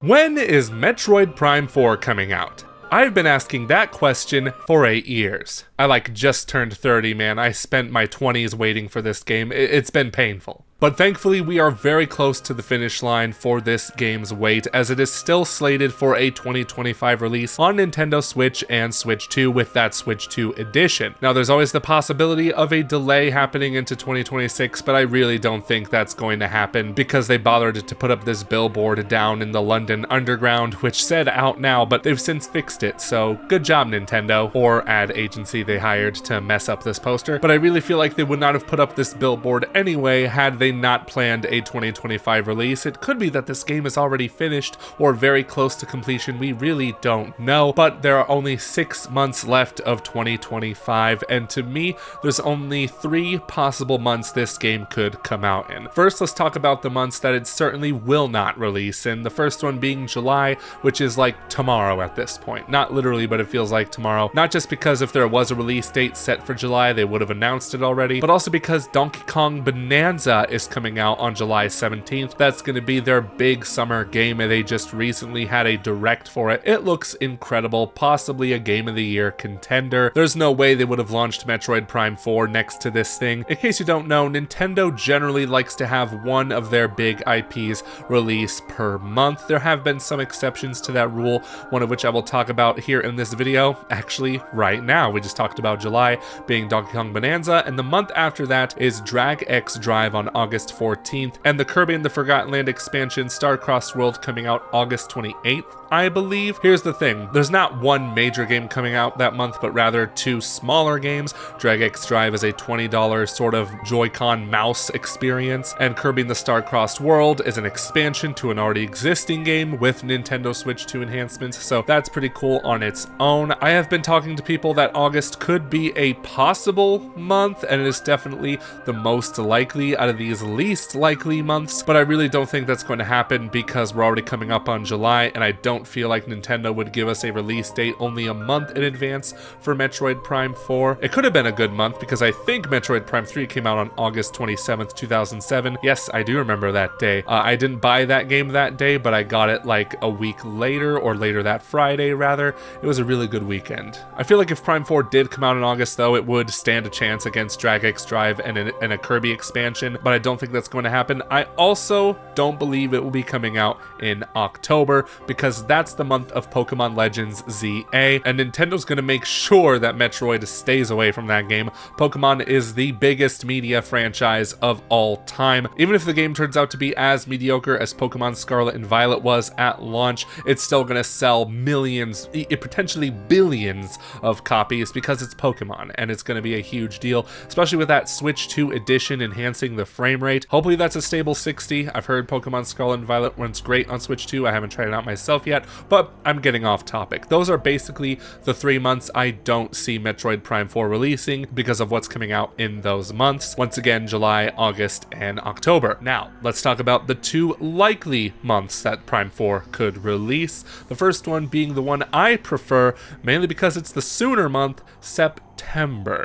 When is Metroid Prime 4 coming out? I've been asking that question for 8 years. I just turned 30, man. I spent my 20s waiting for this game. It's been painful. But thankfully, we are very close to the finish line for this game's wait, as it is still slated for a 2025 release on Nintendo Switch and Switch 2 with that Switch 2 edition. Now, there's always the possibility of a delay happening into 2026, but I really don't think that's going to happen because they bothered to put up this billboard down in the London Underground, which said out now, but they've since fixed it, so good job, Nintendo, or ad agency they hired to mess up this poster. But I really feel like they would not have put up this billboard anyway had they not planned a 2025 release. It could be that this game is already finished or very close to completion. We really don't know, but there are only 6 months left of 2025, and to me, there's only 3 possible months this game could come out in. First, let's talk about the months that it certainly will not release in. The first one being July, which is like tomorrow at this point. Not literally, but it feels like tomorrow. Not just because if there was a release date set for July, they would have announced it already, but also because Donkey Kong Bonanza is coming out on July 17th. That's going to be their big summer game, and they just recently had a direct for it. It looks incredible, possibly a Game of the Year contender. There's no way they would have launched Metroid Prime 4 next to this thing. In case you don't know, Nintendo generally likes to have one of their big IPs release per month. There have been some exceptions to that rule, one of which I will talk about here in this video, actually right now. We just talked about July being Donkey Kong Bonanza, and the month after that is Drag X Drive on August 14th, and the Kirby and the Forgotten Land expansion Star-Crossed World coming out August 28th, I believe. Here's the thing, there's not one major game coming out that month, but rather 2 smaller games. Drag X Drive is a $20 sort of Joy-Con mouse experience, and Kirby and the Star-Crossed World is an expansion to an already existing game with Nintendo Switch 2 enhancements, so that's pretty cool on its own. I have been talking to people that August could be a possible month, and it is definitely the most likely out of these least likely months, but I really don't think that's going to happen because we're already coming up on July, and I don't feel like Nintendo would give us a release date only a month in advance for Metroid Prime 4. It could have been a good month because I think Metroid Prime 3 came out on August 27th, 2007. Yes, I do remember that day. I didn't buy that game that day, but I got it like a week later, or later that Friday rather. It was a really good weekend. I feel like if Prime 4 did come out in August though, it would stand a chance against Drag X Drive and a Kirby expansion, but I don't think that's going to happen. I also don't believe it will be coming out in October because that's the month of Pokemon Legends ZA, and Nintendo's going to make sure that Metroid stays away from that game. Pokemon is the biggest media franchise of all time. Even if the game turns out to be as mediocre as Pokemon Scarlet and Violet was at launch, it's still going to sell millions, potentially billions of copies because it's Pokemon, and it's going to be a huge deal, especially with that Switch 2 edition enhancing the frame rate. Hopefully that's a stable 60. I've heard Pokemon Scarlet and Violet runs great on Switch 2. I haven't tried it out myself yet, but I'm getting off topic. Those are basically the 3 months I don't see Metroid Prime 4 releasing because of what's coming out in those months. Once again, July, August, and October. Now, let's talk about the 2 likely months that Prime 4 could release. The first one being the one I prefer, mainly because it's the sooner month, September.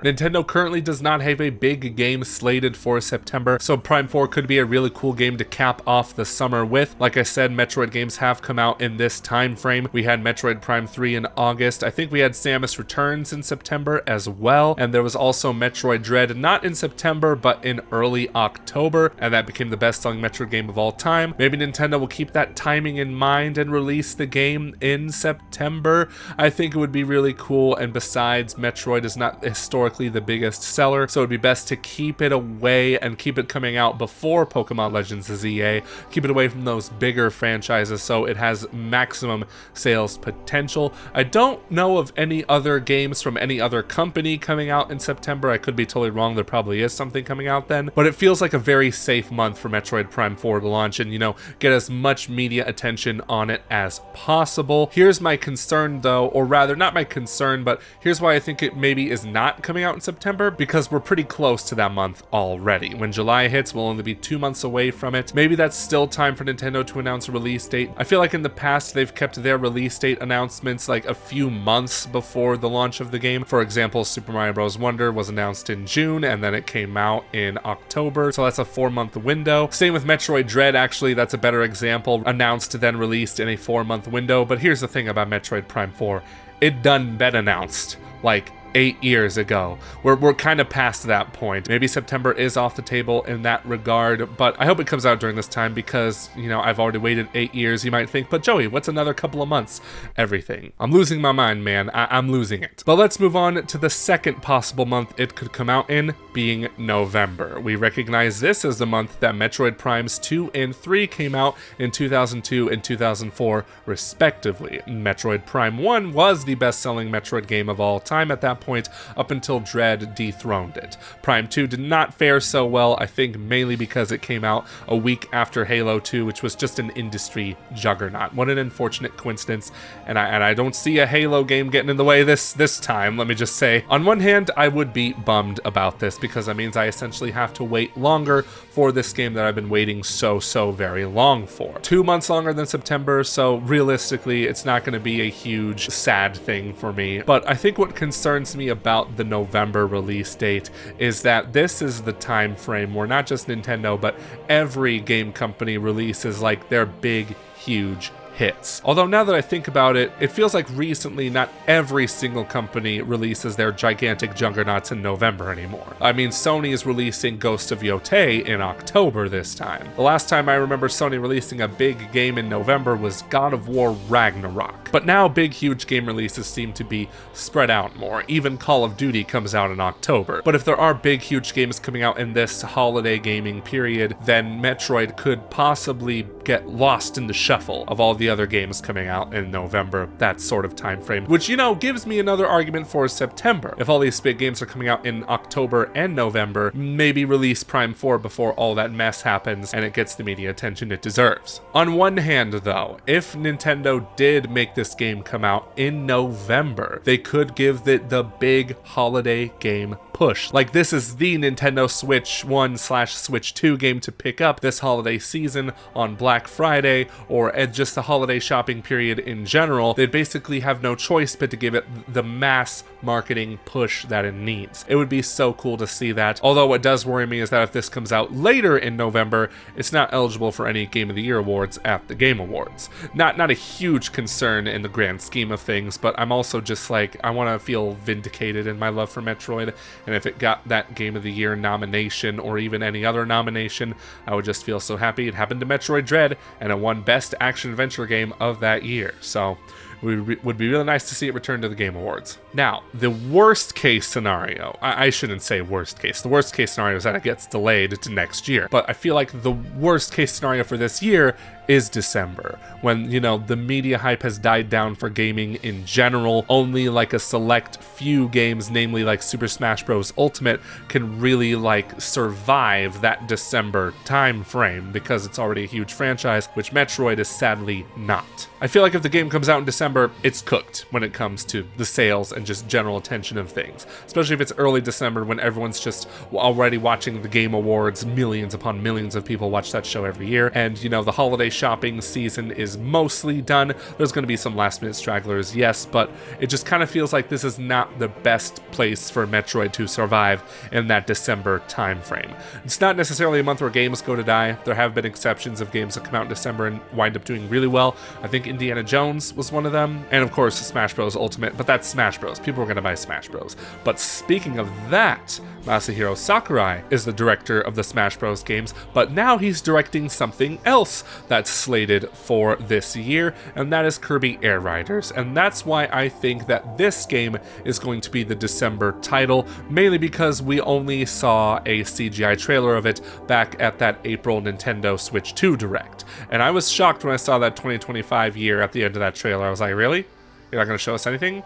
Nintendo currently does not have a big game slated for September, so Prime 4 could be a really cool game to cap off the summer with. Like I said, Metroid games have come out in this time frame. We had Metroid Prime 3 in August. I think we had Samus Returns in September as well, and there was also Metroid Dread, not in September, but in early October, and that became the best-selling Metroid game of all time. Maybe Nintendo will keep that timing in mind and release the game in September. I think it would be really cool, and besides, Metroid is not historically the biggest seller, so it'd be best to keep it away and keep it coming out before Pokemon Legends ZA. Keep it away from those bigger franchises so it has maximum sales potential. I don't know of any other games from any other company coming out in September. I could be totally wrong. There probably is something coming out then, but it feels like a very safe month for Metroid Prime 4 to launch and, get as much media attention on it as possible. Here's my concern though, or rather not my concern, but here's why I think it maybe is not coming out in September because we're pretty close to that month already. When July hits, we'll only be 2 months away from it. Maybe that's still time for Nintendo to announce a release date. I feel like in the past they've kept their release date announcements like a few months before the launch of the game. For example, Super Mario Bros. Wonder was announced in June and then it came out in October, so that's a 4-month window. Same with Metroid Dread, actually, that's a better example. Announced, then released in a 4-month window. But here's the thing about Metroid Prime 4. It done been announced like 8 years ago. We're kind of past that point. Maybe September is off the table in that regard, but I hope it comes out during this time because, you know, I've already waited 8 years. You might think, but Joey, what's another couple of months? Everything. I'm losing my mind, man. I'm losing it. But let's move on to the second possible month it could come out in, being November. We recognize this as the month that Metroid Primes 2 and 3 came out in 2002 and 2004, respectively. Metroid Prime 1 was the best-selling Metroid game of all time at that point, up until Dread dethroned it. Prime 2 did not fare so well, I think mainly because it came out a week after Halo 2, which was just an industry juggernaut. What an unfortunate coincidence, and I don't see a Halo game getting in the way this time, let me just say. On one hand, I would be bummed about this because that means I essentially have to wait longer for this game that I've been waiting so very long for. 2 months longer than September, so realistically, it's not going to be a huge sad thing for me. But I think what concerns me about the November release date is that this is the time frame where not just Nintendo, but every game company releases like their big, huge hits. Although now that I think about it, it feels like recently not every single company releases their gigantic juggernauts in November anymore. I mean, Sony is releasing Ghost of Yotei in October this time. The last time I remember Sony releasing a big game in November was God of War Ragnarok. But now big, huge game releases seem to be spread out more. Even Call of Duty comes out in October. But if there are big, huge games coming out in this holiday gaming period, then Metroid could possibly get lost in the shuffle of all the other games coming out in November, that sort of time frame, which, you know, gives me another argument for September. If all these big games are coming out in October and November, maybe release Prime 4 before all that mess happens and it gets the media attention it deserves. On one hand, though, if Nintendo did make this game come out in November, they could give it the big holiday game push. Like, this is the Nintendo Switch 1/Switch 2 game to pick up this holiday season on Black Friday, or at just the holiday shopping period in general. They'd basically have no choice but to give it the mass marketing push that it needs. It would be so cool to see that. Although what does worry me is that if this comes out later in November, it's not eligible for any Game of the Year awards at the Game Awards. Not a huge concern in the grand scheme of things, but I'm also just like, I want to feel vindicated in my love for Metroid, and if it got that Game of the Year nomination or even any other nomination, I would just feel so happy. It happened to Metroid Dread, and it won Best Action Adventure Game of that year. So it would be really nice to see it return to the Game Awards. Now, the worst case scenario, I shouldn't say worst case. The worst case scenario is that it gets delayed to next year. But I feel like the worst case scenario for this year is December, when, you know, the media hype has died down for gaming in general. Only like a select few games, namely like Super Smash Bros. Ultimate, can really like survive that December time frame because it's already a huge franchise, which Metroid is sadly not. I feel like if the game comes out in December, it's cooked when it comes to the sales and just general attention of things, especially if it's early December when everyone's just already watching the Game Awards. Millions upon millions of people watch that show every year, and, you know, the holiday shopping season is mostly done. There's going to be some last minute stragglers, yes, but it just kind of feels like this is not the best place for Metroid to survive in that December time frame. It's not necessarily a month where games go to die. There have been exceptions of games that come out in December and wind up doing really well. I think Indiana Jones was one of them, and of course Smash Bros. Ultimate, but that's Smash Bros. People are going to buy Smash Bros. But speaking of that, Masahiro Sakurai is the director of the Smash Bros. Games, but now he's directing something else that's slated for this year, and that is Kirby Air Riders. And that's why I think that this game is going to be the December title, mainly because we only saw a CGI trailer of it back at that April Nintendo Switch 2 Direct. And I was shocked when I saw that 2025 year at the end of that trailer. I was like, really? You're not going to show us anything?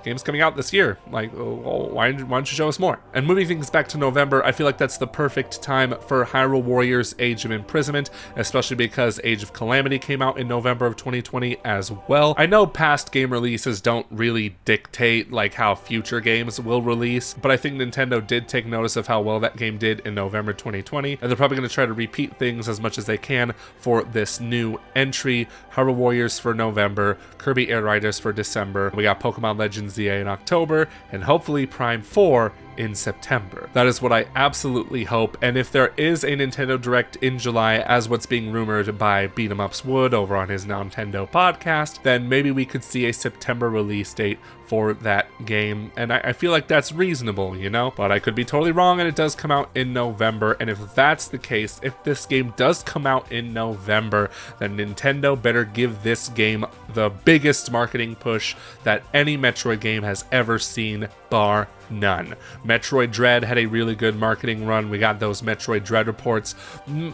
game's coming out this year. Like, why don't you show us more? And moving things back to November, I feel like that's the perfect time for Hyrule Warriors Age of Imprisonment, especially because Age of Calamity came out in November of 2020 as well. I know past game releases don't really dictate like how future games will release, but I think Nintendo did take notice of how well that game did in November 2020, and they're probably going to try to repeat things as much as they can for this new entry. Hyrule Warriors for November, Kirby Air Riders for December, we got Pokemon Legends ZA in October, and hopefully Prime 4 in September. That is what I absolutely hope, and if there is a Nintendo Direct in July, as what's being rumored by Beat'em Wood over on his Nintendo podcast, then maybe we could see a September release date for that game, and I feel like that's reasonable, you know? But I could be totally wrong, and it does come out in November, and if that's the case, if this game does come out in November, then Nintendo better give this game the biggest marketing push that any Metroid game has ever seen, bar none. Metroid Dread had a really good marketing run. We got those Metroid Dread reports.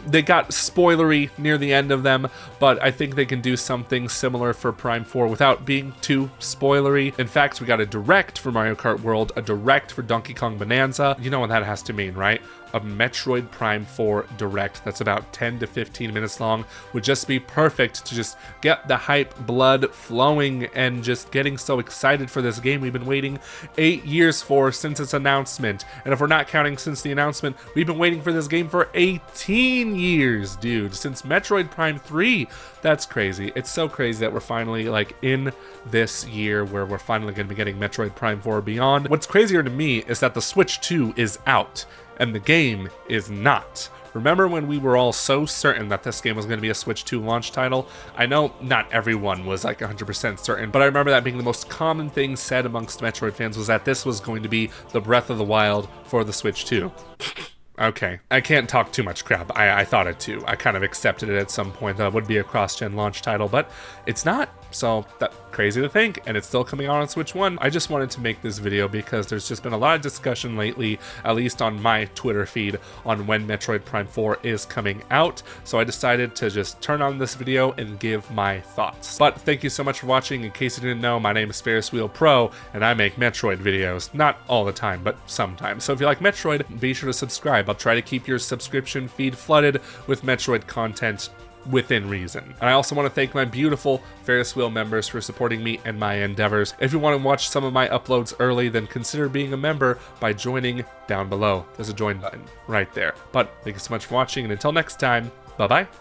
They got spoilery near the end of them, but I think they can do something similar for Prime 4 without being too spoilery. In fact, we got a Direct for Mario Kart World, a Direct for Donkey Kong Bonanza. You know what that has to mean, right? A Metroid Prime 4 Direct that's about 10 to 15 minutes long would just be perfect to just get the hype blood flowing and just getting so excited for this game we've been waiting 8 years for since its announcement. And if we're not counting since the announcement, we've been waiting for this game for 18 years, dude, since Metroid Prime 3. That's crazy. It's so crazy that we're finally like in this year where we're finally going to be getting Metroid Prime 4 Beyond. What's crazier to me is that the Switch 2 is out and the game is not. Remember when we were all so certain that this game was going to be a Switch 2 launch title? I know not everyone was like 100% certain, but I remember that being the most common thing said amongst Metroid fans was that this was going to be the Breath of the Wild for the Switch 2. Okay, I can't talk too much crap. I thought it too. I kind of accepted it at some point that it would be a cross-gen launch title, but it's not. So that's crazy to think, and it's still coming out on Switch 1. I just wanted to make this video because there's just been a lot of discussion lately, at least on my Twitter feed, on when Metroid Prime 4 is coming out. So I decided to just turn on this video and give my thoughts. But thank you so much for watching. In case you didn't know, my name is FerrisWheelPro, and I make Metroid videos. Not all the time, but sometimes. So if you like Metroid, be sure to subscribe. I'll try to keep your subscription feed flooded with Metroid content within reason. And I also want to thank my beautiful Ferris Wheel members for supporting me and my endeavors. If you want to watch some of my uploads early, then consider being a member by joining down below. There's a join button right there. But thank you so much for watching, and until next time, bye-bye.